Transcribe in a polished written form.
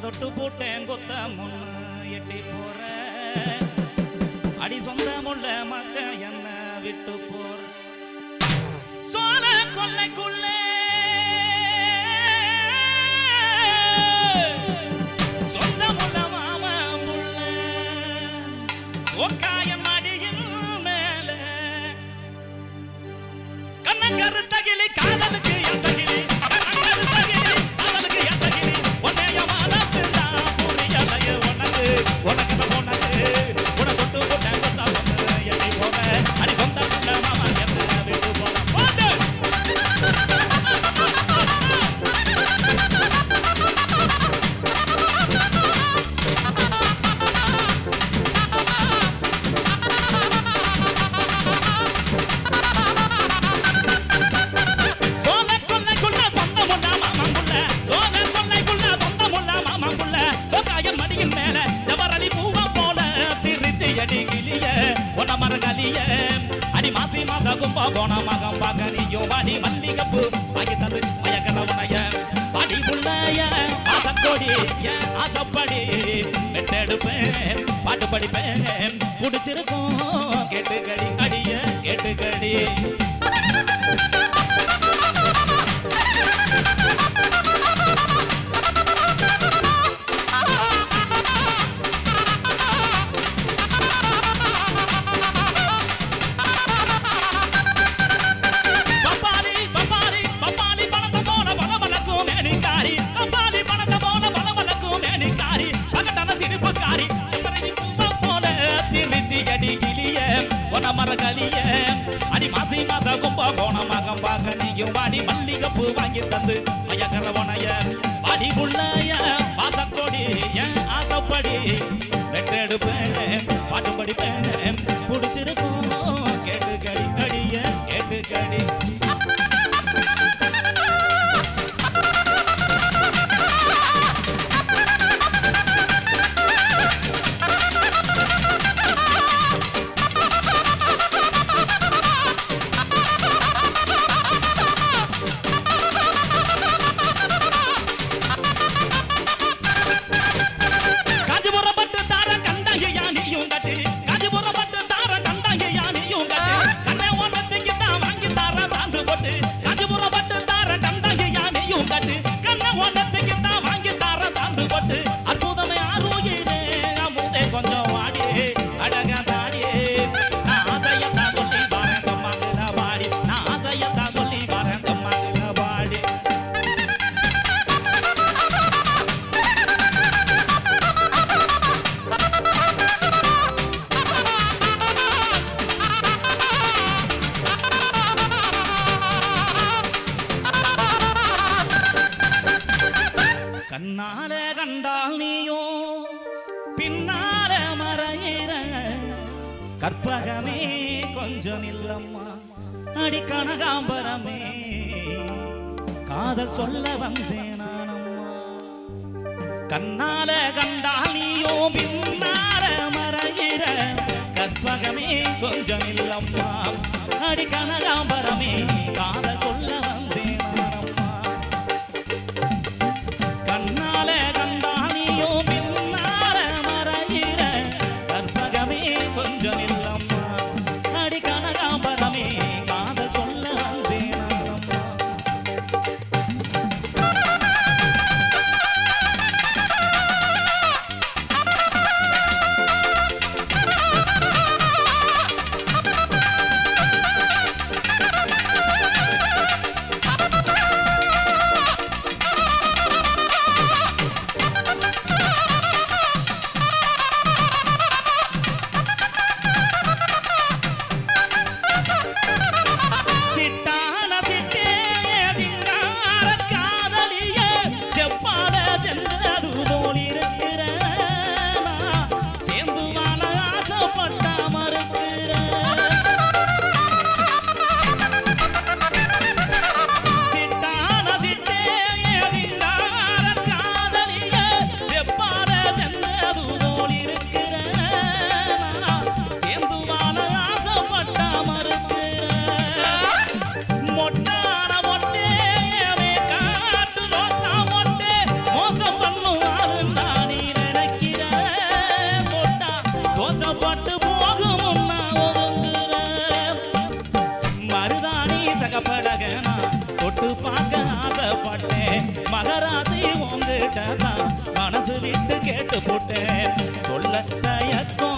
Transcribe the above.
தொட்டு போட்டேன் கொத்த முன்னு எட்டி போற அடி சொந்த முள்ள மச்ச என்ன விட்டு போற சோழ கொல்லைக்குள்ள சொந்த முள்ள மாமா முள்ள சோக்காய மடியில் மேல கண்ணங்கரு தகிலி காதலுக்கு என் தகிலி அடி மாசி மாச கும்பா போன மகம் பார்க்க நீயும் வாடி மல்லிகப்பு வாங்கி தந்து மயக்கல உனைய பாடி புள்ளைய ஆசத்தோடி ஆசப்படி வெட்டெடுப்பேன் பாட்டு படிப்பேன் புடிச்சிருக்கும் கேட்டுக்கடி அடிய கேட்டுக்கடி அடி மாசி மாச கும்பா போன மகம் பார்க்க நீயும் வாடி மல்லிகப்பு வாங்கி தந்து மயக்கல உனைய அடி புள்ளைய வாசத்தோடி ஆசப்படி வெட்டெடுப்பேன் பாட்டு படிப்பேன் புடிச்சிருக்கும் கேட்டுக்கடி அடிய கேட்டுக்கடி கண்ணாலே கண்டால் நீயோ பின்னாலே மறையிற கற்பகமே கொஞ்சம் இல்லம்மா அடி கனகாம்பரமே காதல் சொல்ல வந்தேன் நானம்மா கண்ணாலே கண்டால் நீயோ பின்னாலே மறையிற கற்பகமே கொஞ்சம் இல்லம்மா அடி கனகாம்பரமே காதல் சொல்ல வந்தேன் கொஞ்சம் இல்லம்மா அடி கனகாம்பரமே காதல் சொல்ல வந்தேன் அம்மா கொடுத்தேன் சொல்ல தயக்கம்